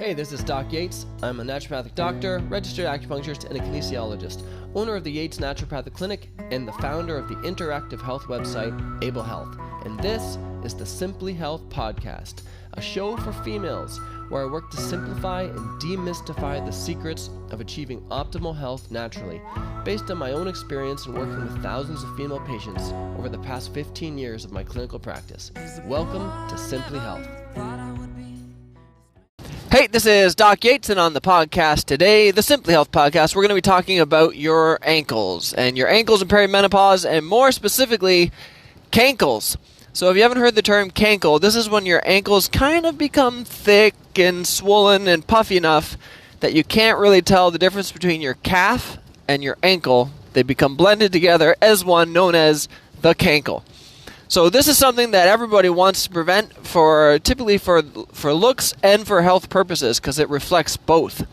Hey, this is Doc Yates. I'm a naturopathic doctor, registered acupuncturist, and a kinesiologist, owner of the Yates Naturopathic Clinic, and the founder of the interactive health website, Able Health. And this is the Simply Health Podcast, a show for females where I work to simplify and demystify the secrets of achieving optimal health naturally, based on my own experience in working with thousands of female patients over the past 15 years of my clinical practice. Welcome to Simply Health. Hey, this is Doc Yates, and on the podcast today, the Simply Health Podcast, we're going to be talking about your ankles and perimenopause, and more specifically, CANKLES. So if you haven't heard the term cankle, this is when your ankles kind of become thick and swollen and puffy enough that you can't really tell the difference between your calf and your ankle. They become blended together as one, known as the cankle. So this is something that everybody wants to prevent typically for looks and for health purposes, because it reflects both.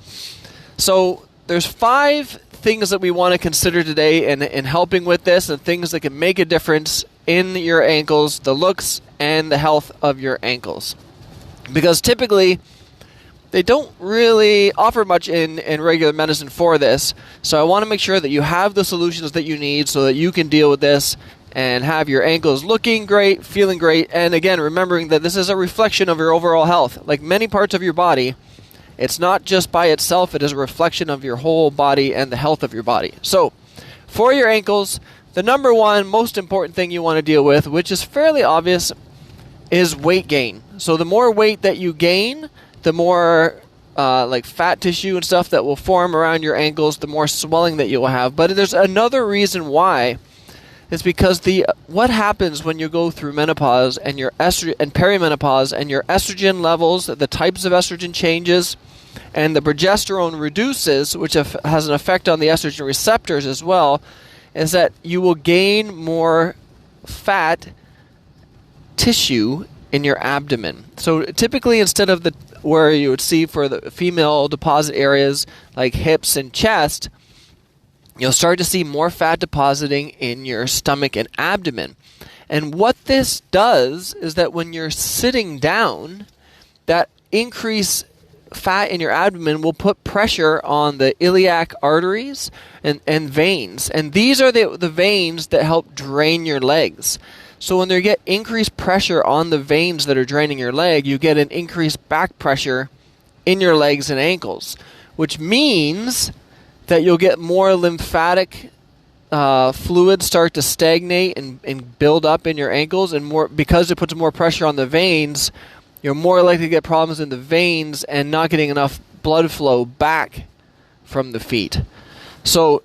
So there's 5 things that we want to consider today in helping with this, and things that can make a difference in your ankles, the looks and the health of your ankles. Because typically they don't really offer much in regular medicine for this. So I want to make sure that you have the solutions that you need so that you can deal with this and have your ankles looking great, feeling great, and again, remembering that this is a reflection of your overall health. Like many parts of your body, it's not just by itself, it is a reflection of your whole body and the health of your body. So, for your ankles, the number one most important thing you want to deal with, which is fairly obvious, is weight gain. So the more weight that you gain, the more like fat tissue and stuff that will form around your ankles, the more swelling that you will have. But there's another reason why. It's because what happens when you go through menopause and your and perimenopause, and your estrogen levels, the types of estrogen changes, and the progesterone reduces, which has an effect on the estrogen receptors as well, is that you will gain more fat tissue in your abdomen. So typically, instead of where you would see for the female deposit areas like hips and chest, you'll start to see more fat depositing in your stomach and abdomen. And what this does is that when you're sitting down, that increased fat in your abdomen will put pressure on the iliac arteries and veins. And these are the veins that help drain your legs. So when they get increased pressure on the veins that are draining your leg, you get an increased back pressure in your legs and ankles, which means that you'll get more lymphatic fluid start to stagnate and build up in your ankles, and more because it puts more pressure on the veins, you're more likely to get problems in the veins and not getting enough blood flow back from the feet. So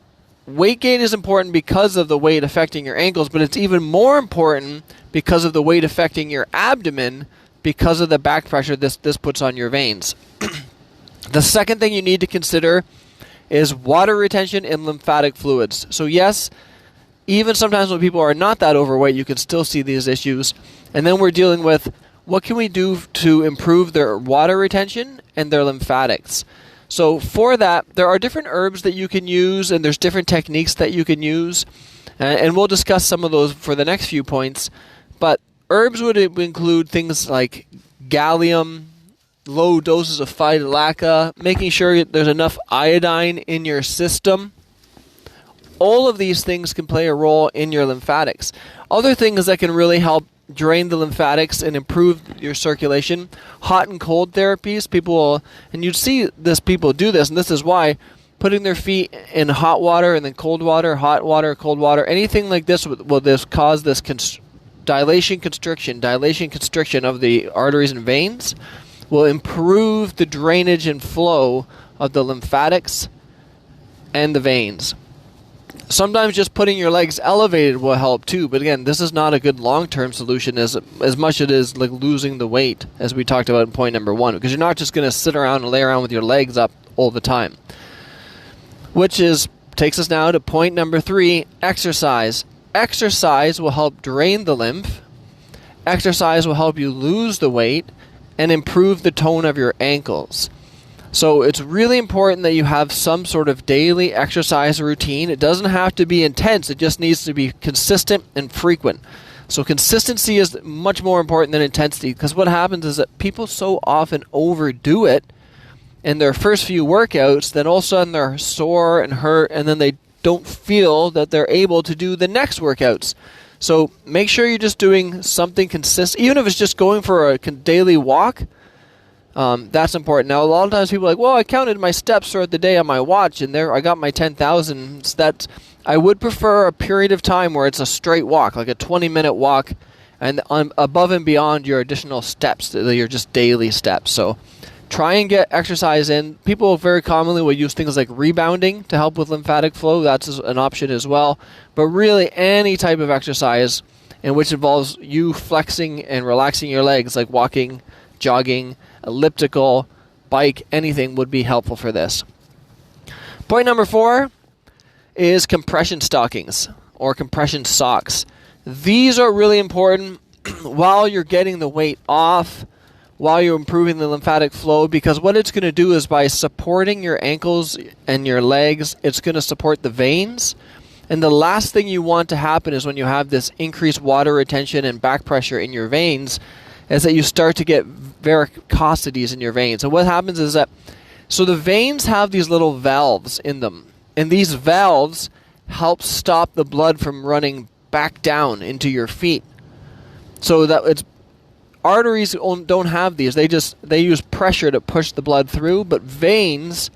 weight gain is important because of the weight affecting your ankles, but it's even more important because of the weight affecting your abdomen because of the back pressure this puts on your veins. The second thing you need to consider is water retention in lymphatic fluids. So yes, even sometimes when people are not that overweight, you can still see these issues. And then we're dealing with what can we do to improve their water retention and their lymphatics. So for that, there are different herbs that you can use, and there's different techniques that you can use. And we'll discuss some of those for the next few points. But herbs would include things like gallium, low doses of phytolacca, making sure there's enough iodine in your system. All of these things can play a role in your lymphatics. Other things that can really help drain the lymphatics and improve your circulation, hot and cold therapies. And you'd see people do this, and this is why, putting their feet in hot water and then cold water, hot water, cold water, anything like this will cause this dilation constriction of the arteries and veins, will improve the drainage and flow of the lymphatics and the veins. Sometimes just putting your legs elevated will help too, but again, this is not a good long-term solution as much as it is like losing the weight, as we talked about in point number 1, because you're not just going to sit around and lay around with your legs up all the time. Takes us now to point number 3, exercise. Exercise will help drain the lymph. Exercise will help you lose the weight and improve the tone of your ankles. So it's really important that you have some sort of daily exercise routine. It doesn't have to be intense. It just needs to be consistent and frequent. So consistency is much more important than intensity, because what happens is that people so often overdo it in their first few workouts, then all of a sudden they're sore and hurt, and then they don't feel that they're able to do the next workouts. So make sure you're just doing something consistent, even if it's just going for a daily walk. That's important. Now, a lot of times people are like, well, I counted my steps throughout the day on my watch, and there I got my 10,000. So I would prefer a period of time where it's a straight walk, like a 20-minute walk, and above and beyond your additional steps, your just daily steps. So try and get exercise in. People very commonly will use things like rebounding to help with lymphatic flow. That's an option as well. But really, any type of exercise in which involves you flexing and relaxing your legs, like walking, jogging, elliptical, bike, anything would be helpful for this. Point number 4 is compression stockings or compression socks. These are really important while you're getting the weight off, while you're improving the lymphatic flow, because what it's going to do is by supporting your ankles and your legs, it's going to support the veins. And the last thing you want to happen is when you have this increased water retention and back pressure in your veins, is that you start to get varicosities in your veins. And what happens is that, so the veins have these little valves in them, and these valves help stop the blood from running back down into your feet. So that it's arteries don't have these. They use pressure to push the blood through, but veins,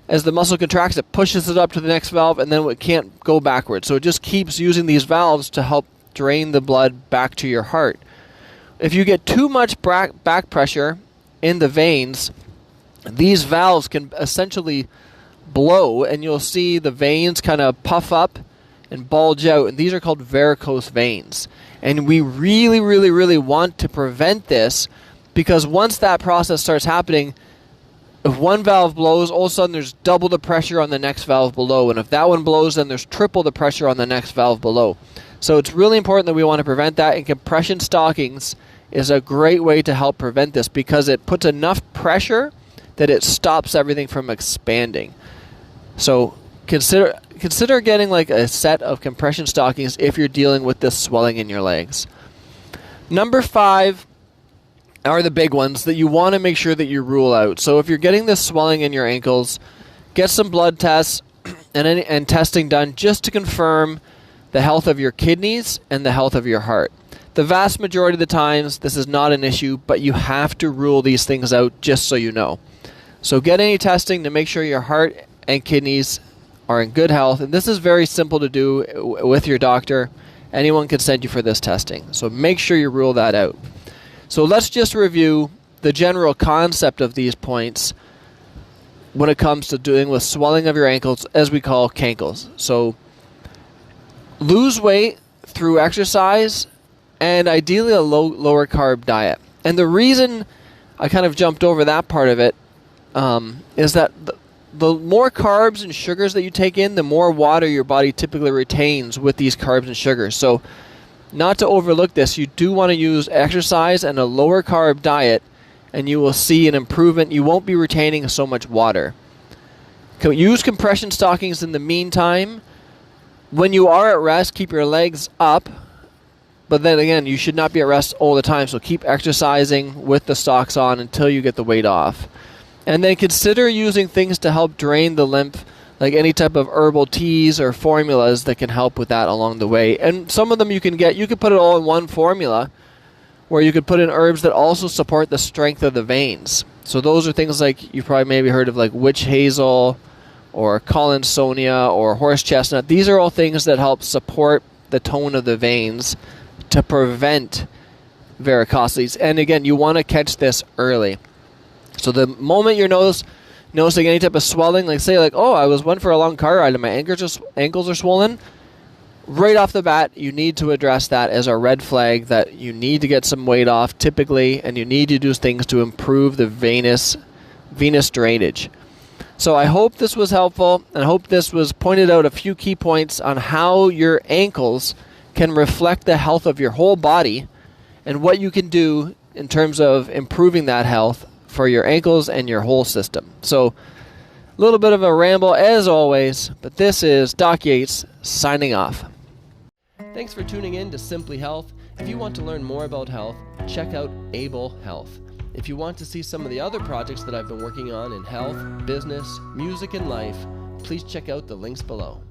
as the muscle contracts, it pushes it up to the next valve, and then it can't go backwards. So it just keeps using these valves to help drain the blood back to your heart. If you get too much back pressure in the veins, these valves can essentially blow, and you'll see the veins kind of puff up and bulge out, and these are called varicose veins. And we really, really, really want to prevent this, because once that process starts happening, if one valve blows, all of a sudden there's double the pressure on the next valve below, and if that one blows, then there's triple the pressure on the next valve below. So it's really important that we want to prevent that, and compression stockings is a great way to help prevent this, because it puts enough pressure that it stops everything from expanding. So consider getting like a set of compression stockings if you're dealing with this swelling in your legs. Number 5 are the big ones that you want to make sure that you rule out. So if you're getting this swelling in your ankles, get some blood tests and testing done just to confirm the health of your kidneys and the health of your heart. The vast majority of the times, this is not an issue, but you have to rule these things out just so you know. So get any testing to make sure your heart and kidneys are in good health. And this is very simple to do with your doctor. Anyone can send you for this testing. So make sure you rule that out. So let's just review the general concept of these points when it comes to dealing with swelling of your ankles, as we call CANKLES. So lose weight through exercise and ideally a lower carb diet. And the reason I kind of jumped over that part of it is that the more carbs and sugars that you take in, the more water your body typically retains with these carbs and sugars. So not to overlook this, you do want to use exercise and a lower carb diet, and you will see an improvement. You won't be retaining so much water. Use compression stockings in the meantime. When you are at rest, keep your legs up. But then again, you should not be at rest all the time, so keep exercising with the socks on until you get the weight off. And then consider using things to help drain the lymph, like any type of herbal teas or formulas that can help with that along the way. And some of them you can put it all in one formula, where you could put in herbs that also support the strength of the veins. So those are things like, you've probably maybe heard of like witch hazel or collinsonia or horse chestnut. These are all things that help support the tone of the veins to prevent varicosities. And again, you want to catch this early. So the moment you're noticing any type of swelling, like say like, oh, I went for a long car ride and my ankles are swollen, right off the bat, you need to address that as a red flag that you need to get some weight off typically, and you need to do things to improve the venous drainage. So I hope this was helpful, and I hope this was pointed out a few key points on how your ankles can reflect the health of your whole body and what you can do in terms of improving that health for your ankles and your whole system. So a little bit of a ramble as always, but this is Doc Yates signing off. Thanks for tuning in to Simply Health. If you want to learn more about health, check out Able Health. If you want to see some of the other projects that I've been working on in health, business, music, and life, please check out the links below.